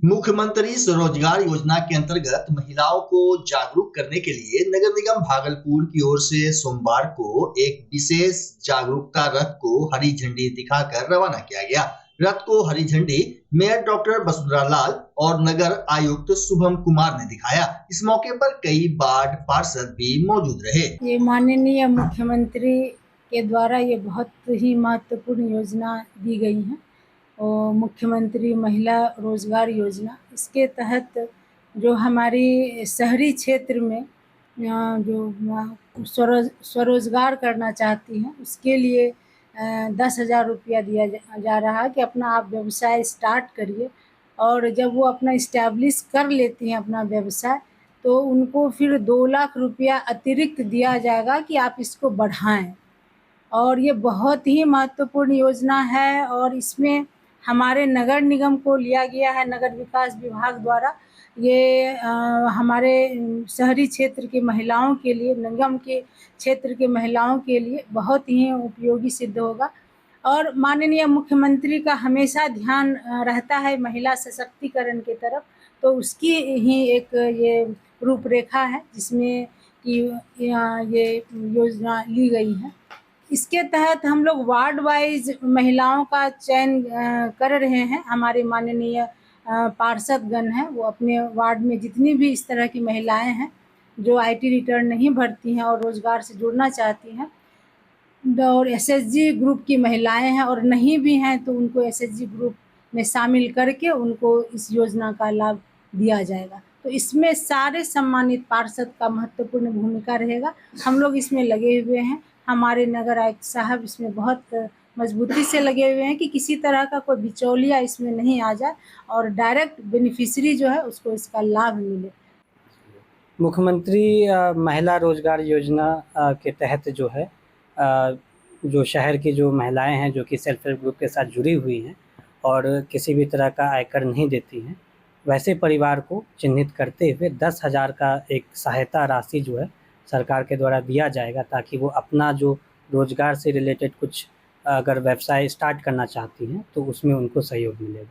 मुख्यमंत्री स्वरोजगार योजना के अंतर्गत महिलाओं को जागरूक करने के लिए नगर निगम भागलपुर की ओर से सोमवार को एक विशेष जागरूकता रथ को हरी झंडी दिखाकर रवाना किया गया। रथ को हरी झंडी मेयर डॉक्टर वसुंधरा लाल और नगर आयुक्त शुभम कुमार ने दिखाया। इस मौके पर कई वार्ड पार्षद भी मौजूद रहे। ये माननीय मुख्यमंत्री के द्वारा ये बहुत ही महत्वपूर्ण योजना दी गई है और मुख्यमंत्री महिला रोजगार योजना, इसके तहत जो हमारी शहरी क्षेत्र में जो स्वरोजगार करना चाहती हैं उसके लिए 10,000 रुपया दिया जा रहा है कि अपना आप व्यवसाय स्टार्ट करिए। और जब वो अपना इस्टेब्लिश कर लेती हैं अपना व्यवसाय तो उनको फिर 2 लाख रुपया अतिरिक्त दिया जाएगा कि आप इसको बढ़ाएं। और ये बहुत ही महत्वपूर्ण योजना है और इसमें हमारे नगर निगम को लिया गया है, नगर विकास विभाग द्वारा। ये हमारे शहरी क्षेत्र की महिलाओं के लिए, निगम के क्षेत्र के महिलाओं के लिए बहुत ही उपयोगी सिद्ध होगा। और माननीय मुख्यमंत्री का हमेशा ध्यान रहता है महिला सशक्तिकरण की तरफ, तो उसकी ही एक ये रूपरेखा है जिसमें कि ये योजना ली गई है। इसके तहत हम लोग वार्ड वाइज महिलाओं का चयन कर रहे हैं। हमारे माननीय पार्षदगण हैं, वो अपने वार्ड में जितनी भी इस तरह की महिलाएं हैं जो आईटी रिटर्न नहीं भरती हैं और रोजगार से जुड़ना चाहती हैं और एसएचजी ग्रुप की महिलाएं हैं और नहीं भी हैं तो उनको एसएचजी ग्रुप में शामिल करके उनको इस योजना का लाभ दिया जाएगा। तो इसमें सारे सम्मानित पार्षद का महत्वपूर्ण भूमिका रहेगा। हम लोग इसमें लगे हुए हैं, हमारे नगर आयुक्त साहब इसमें बहुत मजबूती से लगे हुए हैं कि किसी तरह का कोई बिचौलिया इसमें नहीं आ जाए और डायरेक्ट बेनिफिशियरी जो है उसको इसका लाभ मिले। मुख्यमंत्री महिला रोजगार योजना के तहत जो है जो शहर की जो महिलाएं हैं जो कि सेल्फ हेल्प ग्रुप के साथ जुड़ी हुई हैं और किसी भी तरह का आयकर नहीं देती हैं, वैसे परिवार को चिन्हित करते हुए 10,000 का एक सहायता राशि जो है सरकार के द्वारा दिया जाएगा ताकि वो अपना जो रोजगार से रिलेटेड कुछ अगर व्यवसाय स्टार्ट करना चाहती हैं तो उसमें उनको सहयोग मिलेगा।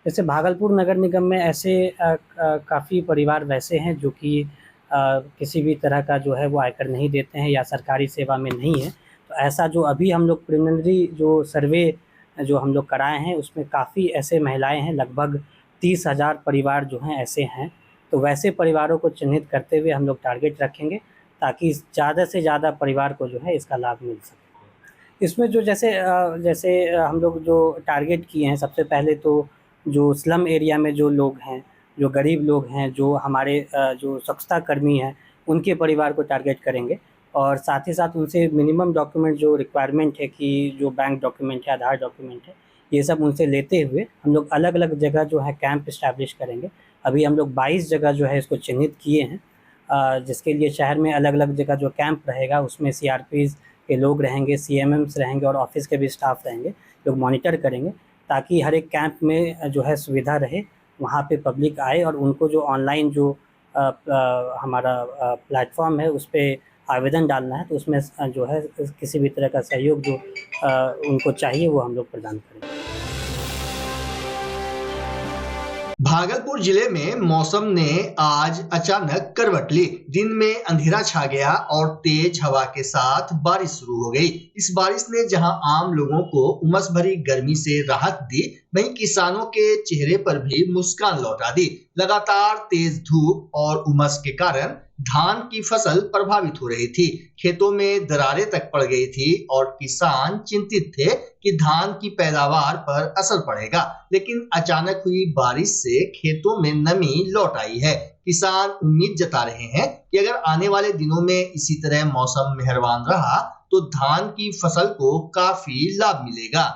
जैसे भागलपुर नगर निगम में ऐसे काफ़ी परिवार वैसे हैं जो कि किसी भी तरह का जो है वो आयकर नहीं देते हैं या सरकारी सेवा में नहीं है। तो ऐसा जो अभी हम लोग प्रिलिमिनरी जो सर्वे जो हम लोग कराए हैं उसमें काफ़ी ऐसे महिलाएं हैं, लगभग 30,000 परिवार जो हैं ऐसे हैं। तो वैसे परिवारों को चिन्हित करते हुए हम लोग टारगेट रखेंगे ताकि ज़्यादा से ज़्यादा परिवार को जो है इसका लाभ मिल सके। इसमें जो जैसे हम लोग जो टारगेट किए हैं, सबसे पहले तो जो स्लम एरिया में जो लोग हैं, जो गरीब लोग हैं, जो हमारे जो स्वच्छता कर्मी हैं, उनके परिवार को टारगेट करेंगे और साथ ही साथ उनसे मिनिमम डॉक्यूमेंट जो रिक्वायरमेंट है कि जो बैंक डॉक्यूमेंट है, आधार डॉक्यूमेंट है, ये सब उनसे लेते हुए हम लोग अलग अलग जगह जो है कैंप इस्टेब्लिश करेंगे। अभी हम लोग 22 जगह जो है इसको चिन्हित किए हैं, जिसके लिए शहर में अलग अलग जगह जो कैंप रहेगा उसमें सीआरपीज़ के लोग रहेंगे, सीएमएम्स रहेंगे और ऑफिस के भी स्टाफ रहेंगे, लोग मॉनिटर करेंगे ताकि हर एक कैंप में जो है सुविधा रहे, वहाँ पे पब्लिक आए और उनको जो ऑनलाइन जो हमारा प्लेटफॉर्म है उस पर आवेदन डालना है तो उसमें जो है किसी भी तरह का सहयोग जो उनको चाहिए वो हम लोग प्रदान करेंगे। भागलपुर जिले में मौसम ने आज अचानक करवट ली। दिन में अंधेरा छा गया और तेज हवा के साथ बारिश शुरू हो गई। इस बारिश ने जहां आम लोगों को उमस भरी गर्मी से राहत दी, वहीं किसानों के चेहरे पर भी मुस्कान लौटा दी। लगातार तेज धूप और उमस के कारण धान की फसल प्रभावित हो रही थी। खेतों में दरारें तक पड़ गई थी और किसान चिंतित थे कि धान की पैदावार पर असर पड़ेगा, लेकिन अचानक हुई बारिश से खेतों में नमी लौट आई है। किसान उम्मीद जता रहे हैं कि अगर आने वाले दिनों में इसी तरह मौसम मेहरबान रहा तो धान की फसल को काफी लाभ मिलेगा।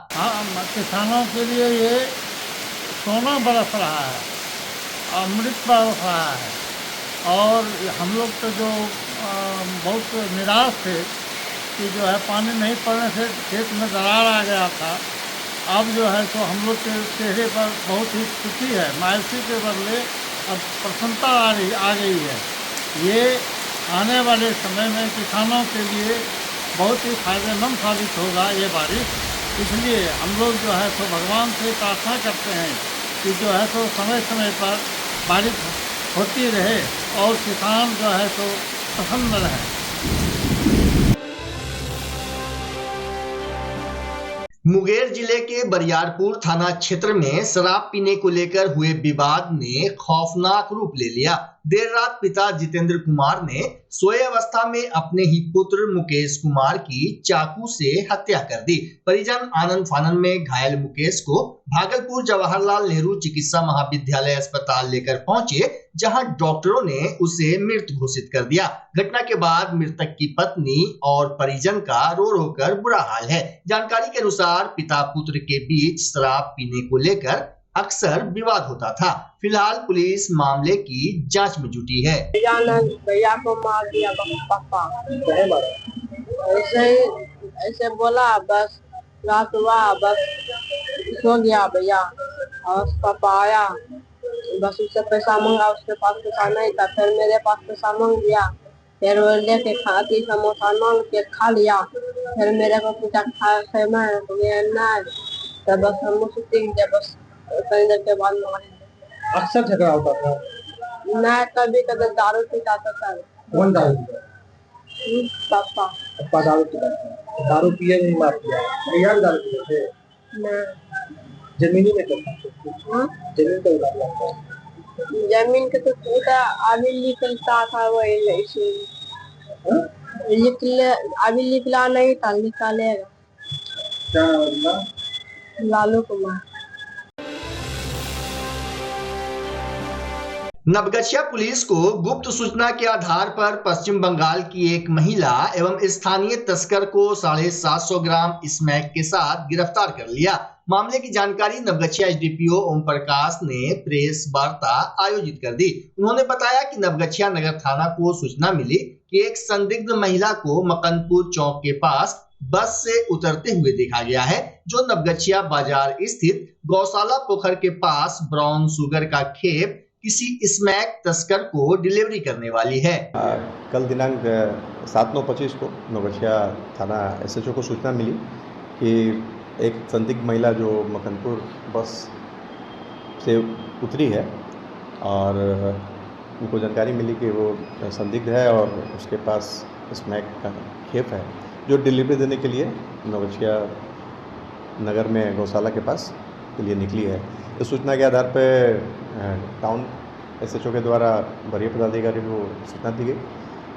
किसानों के लिए ये सोना बरस रहा है, अमृत बरस रहा है और हम लोग तो जो बहुत निराश थे कि जो है पानी नहीं पड़ने से खेत में दरार आ गया था। अब जो है तो हम लोग के चेहरे पर बहुत ही खुशी है, मायूसी के बदले अब प्रसन्नता आ गई है। ये आने वाले समय में किसानों के लिए बहुत ही फायदेमंद साबित होगा ये बारिश। इसलिए हम लोग जो है तो भगवान से प्रार्थना करते हैं कि जो है तो समय समय पर बारिश होती रहे और किसान जो है तो प्रसन्न रहे। मुंगेर जिले के बरियारपुर थाना क्षेत्र में शराब पीने को लेकर हुए विवाद ने खौफनाक रूप ले लिया। देर रात पिता जितेंद्र कुमार ने सोए अवस्था में अपने ही पुत्र मुकेश कुमार की चाकू से हत्या कर दी। परिजन आनंद फानन में घायल मुकेश को भागलपुर जवाहरलाल नेहरू चिकित्सा महाविद्यालय अस्पताल लेकर पहुंचे, जहां डॉक्टरों ने उसे मृत घोषित कर दिया। घटना के बाद मृतक की पत्नी और परिजन का रो रो कर बुरा हाल है। जानकारी के अनुसार पिता पुत्र के बीच शराब पीने को लेकर अक्सर विवाद होता था। फिलहाल पुलिस मामले की जांच में जुटी है। भैया को मार दिया पापा, ऐसे बोला, बस रात हुआ, बस सो गया भैया और पापा आया, बस उससे पैसा मांगा, उसके पास पैसा नहीं था, फिर मेरे पास पैसा मांग दिया, फिर वो लेके खाती समोसा मांग के खा लिया, फिर मेरे को पूछा खा तो बस हम बस कई देर के बाद अक्सर झगड़ा होता था। मैं कभी कभी दारू पीता था सर। कौन दारू पीता? पापा। पापा दारू पीता था। दारू पिए नहीं मार दिया। भैया दारू पीते थे। मैं जमीनी में करता। जमीन पे उड़ा लगता है। जमीन के तो पूरा अभी निकलता था, वही अभी निकला नहीं था, निकालेगा। क्या नाम? लालू कुमार। नवगछिया पुलिस को गुप्त सूचना के आधार पर पश्चिम बंगाल की एक महिला एवं स्थानीय तस्कर को 750 ग्राम स्मैक के साथ गिरफ्तार कर लिया। मामले की जानकारी नवगछिया एसडीपीओ ओम प्रकाश ने प्रेस वार्ता आयोजित कर दी। उन्होंने बताया कि नवगछिया नगर थाना को सूचना मिली कि एक संदिग्ध महिला को मकनपुर चौक के पास बस से उतरते हुए देखा गया है, जो नवगछिया बाजार स्थित गौशाला पोखर के पास ब्राउन शुगर का खेप किसी स्मैक तस्कर को डिलीवरी करने वाली है। कल दिनांक 7/9/25 को नवगछिया थाना एसएचओ को सूचना मिली कि एक संदिग्ध महिला जो मकनपुर बस से उतरी है और उनको जानकारी मिली कि वो संदिग्ध है और उसके पास स्मैक का खेप है, जो डिलीवरी देने के लिए नवगछिया नगर में गौशाला के पास के लिए निकली है। इस सूचना के आधार पर टाउन एसएचओ के द्वारा वरीय पदाधिकारी को सूचना दी गई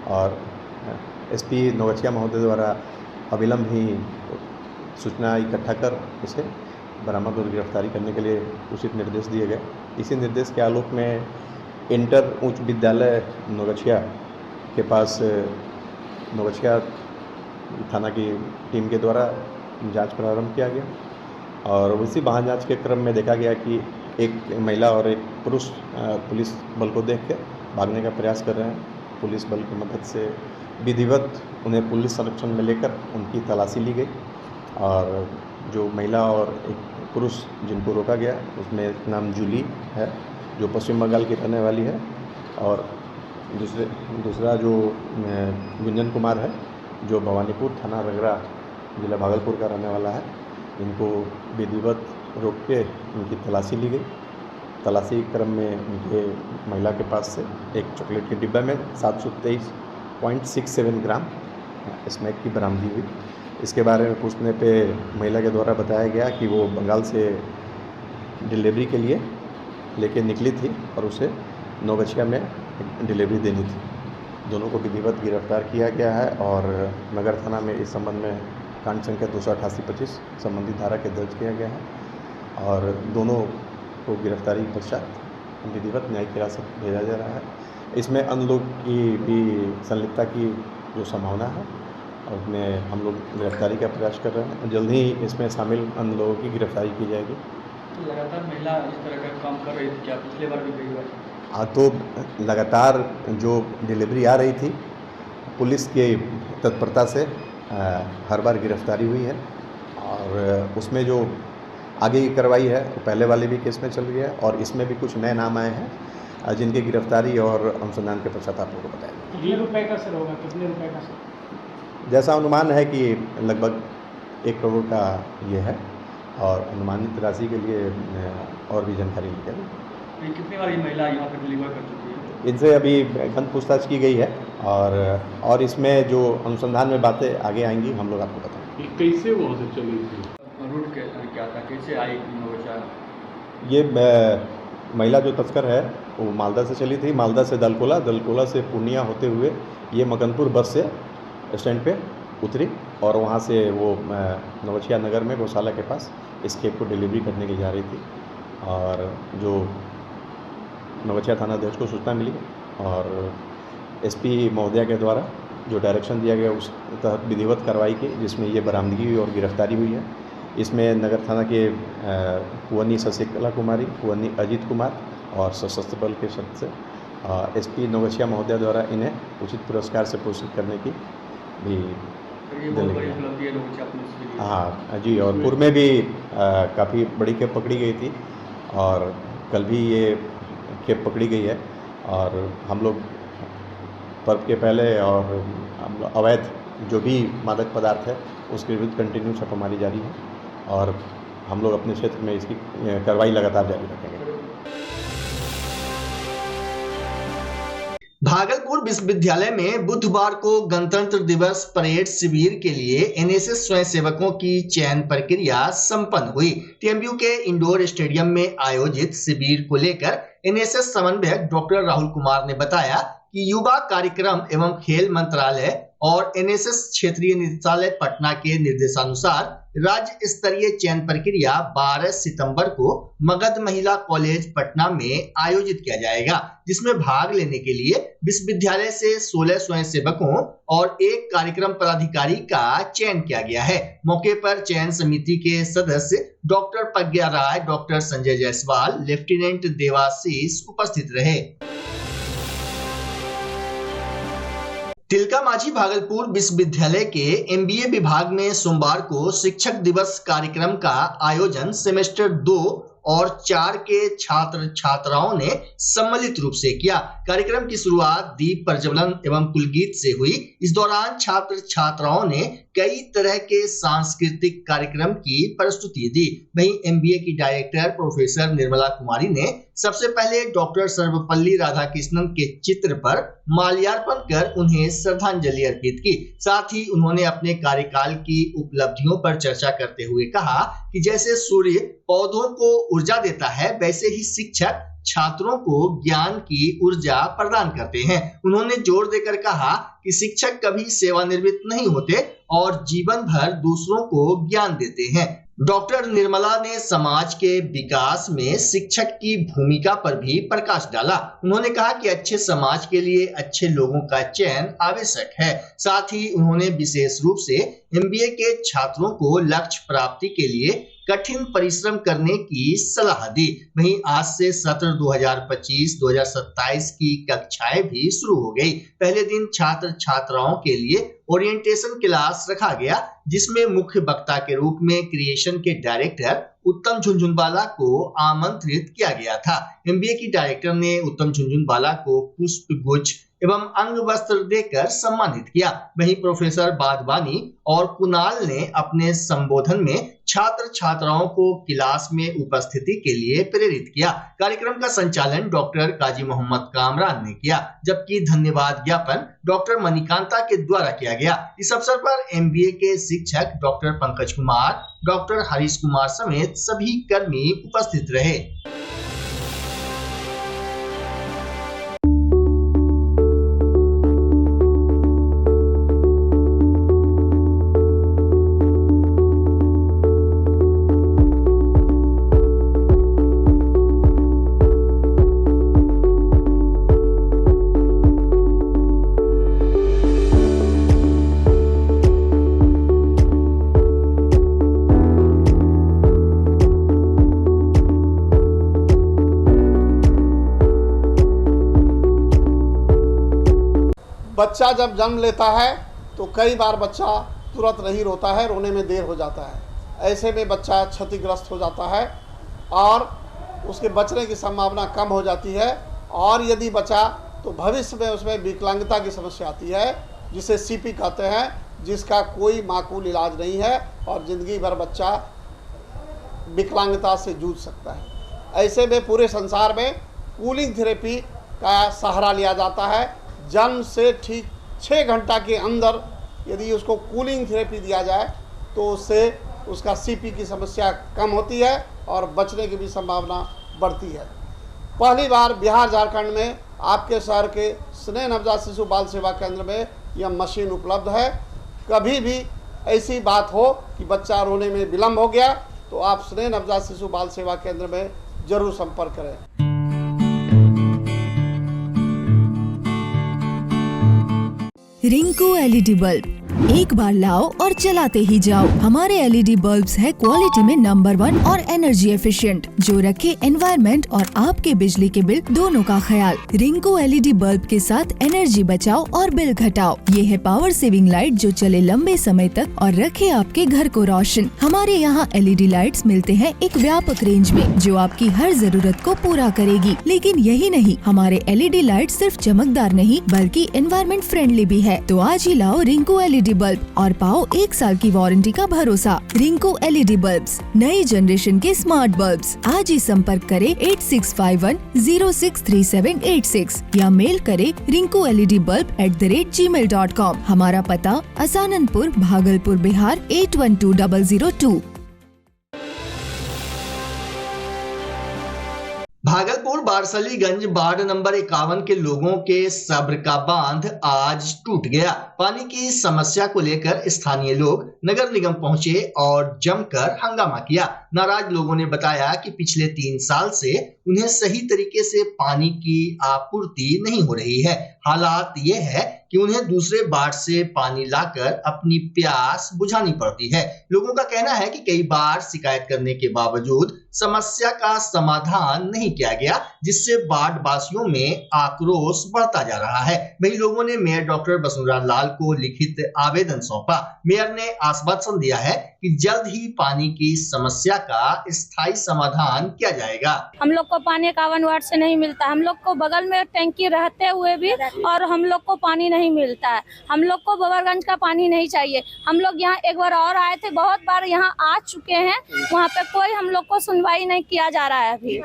और एसपी नवगछिया महोदय द्वारा अविलंब ही सूचना इकट्ठा कर उसे बरामद और गिरफ्तारी करने के लिए उचित निर्देश दिए गए। इसी निर्देश के आलोक में इंटर उच्च विद्यालय नवगछिया के पास नवगछिया थाना की टीम के द्वारा जांच प्रारंभ किया गया और उसी वाहन जांच के क्रम में देखा गया कि एक महिला और एक पुरुष पुलिस बल को देख के भागने का प्रयास कर रहे हैं। पुलिस बल की मदद से विधिवत उन्हें पुलिस संरक्षण में लेकर उनकी तलाशी ली गई और जो महिला और एक पुरुष जिनको रोका गया उसमें एक नाम जूली है जो पश्चिम बंगाल की रहने वाली है और दूसरा जो गुंजन कुमार है जो भवानीपुर थाना रगरा जिला भागलपुर का रहने वाला है। इनको विधिवत रोक के उनकी तलाशी ली गई। तलाशी क्रम में उनके महिला के पास से एक चॉकलेट के डिब्बे में 723.67 ग्राम स्मैक की बरामदगी हुई। इसके बारे में पूछने पे महिला के द्वारा बताया गया कि वो बंगाल से डिलीवरी के लिए लेके निकली थी और उसे नवगछिया में डिलीवरी देनी थी। दोनों को विधिवत गिरफ्तार किया गया है और नगर थाना में इस संबंध में कांड संख्या 288-25 संबंधित धारा के दर्ज किया गया है और दोनों को गिरफ्तारी पश्चात विधिवत न्यायिक हिरासत भेजा जा रहा है। इसमें अन्य लोग की भी संलिप्तता की जो संभावना है और उसमें हम लोग गिरफ्तारी का प्रयास कर रहे हैं। जल्द ही इसमें शामिल अन्य लोगों की गिरफ्तारी की जाएगी। तो लगातार महिला इस तरह का काम कर रही थी क्या? पिछले बार भी कई बार? हाँ, तो लगातार जो डिलीवरी आ रही थी पुलिस की तत्परता से हर बार गिरफ्तारी हुई है और उसमें जो आगे की कार्रवाई है वो पहले वाले भी केस में चल गया है और इसमें भी कुछ नए नाम आए हैं जिनकी गिरफ्तारी और अनुसंधान के पश्चात आप लोगों को बताएंगे। कितने रुपए का सर होगा? कितने रुपए का सर? जैसा अनुमान है कि लगभग 1 करोड़ का ये है और अनुमानित राशि के लिए और भी जानकारी ली जाएगी। ये कितनी बार ये महिला यहाँ पर डिलीवर कर चुकी है? इनसे अभी गहन पूछताछ की गई है और इसमें जो अनुसंधान में बातें आगे आएंगी हम लोग आपको बताएंगे। कैसे वहाँ से चली थी? रूट क्या था, कैसे आई नौबछा? ये महिला जो तस्कर है वो मालदा से चली थी, मालदा से दलकोला से पूर्णिया होते हुए ये मकनपुर बस से स्टैंड पे उतरी और वहाँ से वो नवछिया नगर में गौशाला के पास इस खेप को डिलीवरी करने के लिए जा रही थी। और जो नवछिया थाना अध्यक्ष को सूचना मिली और एसपी महोदया के द्वारा जो डायरेक्शन दिया गया उस तहत विधिवत कार्रवाई की, जिसमें ये बरामदगी और गिरफ्तारी हुई है। इसमें नगर थाना के कुवनी शशिकला कुमारी, कुवनी अजीत कुमार और सशस्त्र बल के सदस्य एसपी नवछिया महोदया द्वारा इन्हें उचित पुरस्कार से पुरस्कृत करने की भी हाँ जी। और पूर्व में भी काफ़ी बड़ी खेप पकड़ी गई थी और कल भी ये खेप पकड़ी गई है। और हम लोग पर्व के पहले और अवैध जो भी मादक पदार्थ है उसके विरुद्ध कंटिन्यू छापेमारी जारी है और हम लोग अपने क्षेत्र में इसकी कार्रवाई लगातार जारी रखेंगे। भागलपुर विश्वविद्यालय में बुधवार को गणतंत्र दिवस परेड शिविर के लिए एनएसएस स्वयंसेवकों की चयन प्रक्रिया संपन्न हुई। टीएमयू के इंडोर स्टेडियम में आयोजित शिविर को लेकर एनएसएस समन्वयक डॉक्टर राहुल कुमार ने बताया कि युवा कार्यक्रम एवं खेल मंत्रालय और एनएसएस क्षेत्रीय निदेशालय पटना के निर्देशानुसार राज्य स्तरीय चयन प्रक्रिया 12 सितंबर को मगध महिला कॉलेज पटना में आयोजित किया जाएगा, जिसमें भाग लेने के लिए विश्वविद्यालय से 16 स्वयंसेवकों और 1 कार्यक्रम पदाधिकारी का चयन किया गया है। मौके पर चयन समिति के सदस्य डॉक्टर प्रज्ञा राय, डॉक्टर संजय जायसवाल, लेफ्टिनेंट देवाशीष उपस्थित रहे। तिलका मांझी भागलपुर विश्वविद्यालय के एमबीए विभाग में सोमवार को शिक्षक दिवस कार्यक्रम का आयोजन सेमेस्टर 2 और 4 के छात्र छात्राओं ने सम्मिलित रूप से किया। कार्यक्रम की शुरुआत दीप प्रज्वलन एवं कुलगीत से हुई। इस दौरान छात्र छात्राओं ने कई तरह के सांस्कृतिक कार्यक्रम की प्रस्तुति दी। वहीं एमबीए की डायरेक्टर प्रोफेसर निर्मला कुमारी ने सबसे पहले डॉक्टर सर्वपल्ली राधाकृष्णन के चित्र पर माल्यार्पण कर उन्हें श्रद्धांजलि अर्पित की। साथ ही उन्होंने अपने कार्यकाल की उपलब्धियों पर चर्चा करते हुए कहा कि जैसे सूर्य पौधों को ऊर्जा देता है, वैसे ही शिक्षक छात्रों को ज्ञान की ऊर्जा प्रदान करते हैं। उन्होंने जोर देकर कहा कि शिक्षक कभी सेवानिवृत्त नहीं होते और जीवन भर दूसरों को ज्ञान देते हैं। डॉक्टर निर्मला ने समाज के विकास में शिक्षक की भूमिका पर भी प्रकाश डाला। उन्होंने कहा कि अच्छे समाज के लिए अच्छे लोगों का चयन आवश्यक है। साथ ही उन्होंने विशेष रूप से एमबीए के छात्रों को लक्ष्य प्राप्ति के लिए कठिन परिश्रम करने की सलाह दी। वहीं आज से सत्र 2025-2027 की कक्षाएं भी शुरू हो गई। पहले दिन छात्र छात्राओं के लिए ओरिएंटेशन क्लास रखा गया, जिसमें मुख्य वक्ता के रूप में क्रिएशन के डायरेक्टर उत्तम झुनझुनवाला को आमंत्रित किया गया था। एमबीए की डायरेक्टर ने उत्तम झुनझुनवाला को पुष्प गुच्छ एवं अंग वस्त्र देकर सम्मानित किया। वहीं प्रोफेसर बादवानी और कुणाल ने अपने संबोधन में छात्र छात्राओं को क्लास में उपस्थिति के लिए प्रेरित किया। कार्यक्रम का संचालन डॉक्टर काजी मोहम्मद कामरान ने किया, जबकि धन्यवाद ज्ञापन डॉक्टर मणिकांता के द्वारा किया गया। इस अवसर पर एमबीए के शिक्षक डॉक्टर पंकज कुमार, डॉक्टर हरीश कुमार समेत सभी कर्मी उपस्थित रहे। बच्चा जब जन्म लेता है तो कई बार बच्चा तुरंत नहीं रोता है, रोने में देर हो जाता है। ऐसे में बच्चा क्षतिग्रस्त हो जाता है और उसके बचने की संभावना कम हो जाती है। और यदि बचा तो भविष्य में उसमें विकलांगता की समस्या आती है, जिसे सीपी कहते हैं, जिसका कोई माकूल इलाज नहीं है और ज़िंदगी भर बच्चा विकलांगता से जूझ सकता है। ऐसे में पूरे संसार में कूलिंग थेरेपी का सहारा लिया जाता है। जन्म से ठीक 6 घंटा के अंदर यदि उसको कूलिंग थेरेपी दिया जाए तो उससे उसका सीपी की समस्या कम होती है और बचने की भी संभावना बढ़ती है। पहली बार बिहार झारखंड में आपके शहर के स्नेह नवजात शिशु बाल सेवा केंद्र में यह मशीन उपलब्ध है। कभी भी ऐसी बात हो कि बच्चा रोने में विलम्ब हो गया तो आप स्नेह नवजात शिशु बाल सेवा केंद्र में जरूर संपर्क करें। रिंकू एलईडी बल्ब एक बार लाओ और चलाते ही जाओ। हमारे एलईडी बल्ब्स है क्वालिटी में नंबर 1 और एनर्जी एफिशिएंट, जो रखे एनवायरनमेंट और आपके बिजली के बिल दोनों का ख्याल। रिंकू एलईडी बल्ब के साथ एनर्जी बचाओ और बिल घटाओ। ये है पावर सेविंग लाइट जो चले लंबे समय तक और रखे आपके घर को रोशन। हमारे यहाँ एलईडी लाइट्स मिलते हैं एक व्यापक रेंज में जो आपकी हर जरूरत को पूरा करेगी। लेकिन यही नहीं, हमारे एलईडी लाइट सिर्फ चमकदार नहीं बल्कि एनवायरनमेंट फ्रेंडली भी है। तो आज ही लाओ रिंकू एलईडी बल्ब और पाओ 1 साल की वारंटी का भरोसा। रिंकू एलईडी बल्ब्स, नई जनरेशन के स्मार्ट बल्ब्स। आज ही संपर्क करें 8651063786 या मेल करें rinku.led.bulb@gmail.com। हमारा पता असाननपुर, भागलपुर, बिहार 812002। भागलपुर बारसलीगंज वार्ड नंबर 51 के लोगों के सब्र का बांध आज टूट गया। पानी की समस्या को लेकर स्थानीय लोग नगर निगम पहुंचे और जमकर हंगामा किया। नाराज लोगों ने बताया कि पिछले 3 साल से उन्हें सही तरीके से पानी की आपूर्ति नहीं हो रही है। हालात ये है कि उन्हें दूसरे वार्ड से पानी लाकर अपनी प्यास बुझानी पड़ती है। लोगों का कहना है कि कई बार शिकायत करने के बावजूद समस्या का समाधान नहीं किया गया, जिससे वार्ड वासियों में आक्रोश बढ़ता जा रहा है। वहीं लोगों ने मेयर डॉक्टर वसुंधरा लाल को लिखित आवेदन सौंपा। मेयर ने आश्वासन दिया है कि जल्द ही पानी की समस्या का स्थायी समाधान किया जाएगा। हम लोग को पानी 51 वार्ड से नहीं मिलता। हम लोग को बगल में टैंकी रहते हुए भी और हम लोग को पानी नहीं मिलता है। हम लोग को बबरगंज का पानी नहीं चाहिए। हम लोग यहाँ एक बार और आए थे, बहुत बार यहाँ आ चुके हैं, वहाँ पे कोई हम लोग को सुनवाई नहीं किया जा रहा है। अभी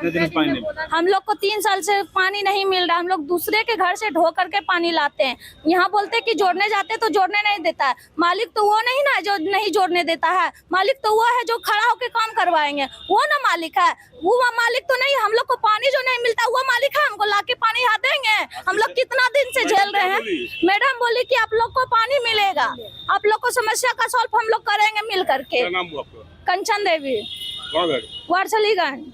हम लोग को 3 साल से पानी नहीं मिल रहा। हम लोग दूसरे के घर से ढो करके पानी लाते हैं। यहाँ बोलते हैं कि जोड़ने जाते तो जोड़ने नहीं देता है। मालिक तो वो नहीं ना जो नहीं जोड़ने देता है, मालिक तो वो है जो खड़ा होकर काम करवाएंगे, वो ना मालिक है। वो मालिक तो नहीं। हम लोग को पानी जो नहीं मिलता वो मालिक है। हमको लाके पानी यहाँ देंगे। हम लोग कितना दिन से झेल रहे हैं। मैडम बोली कि आप लोग को पानी मिलेगा, आप लोग को समस्या का सॉल्व हम लोग करेंगे मिल करके। क्या नाम हुआ आपका? कंचन देवी, वारसलीगंज।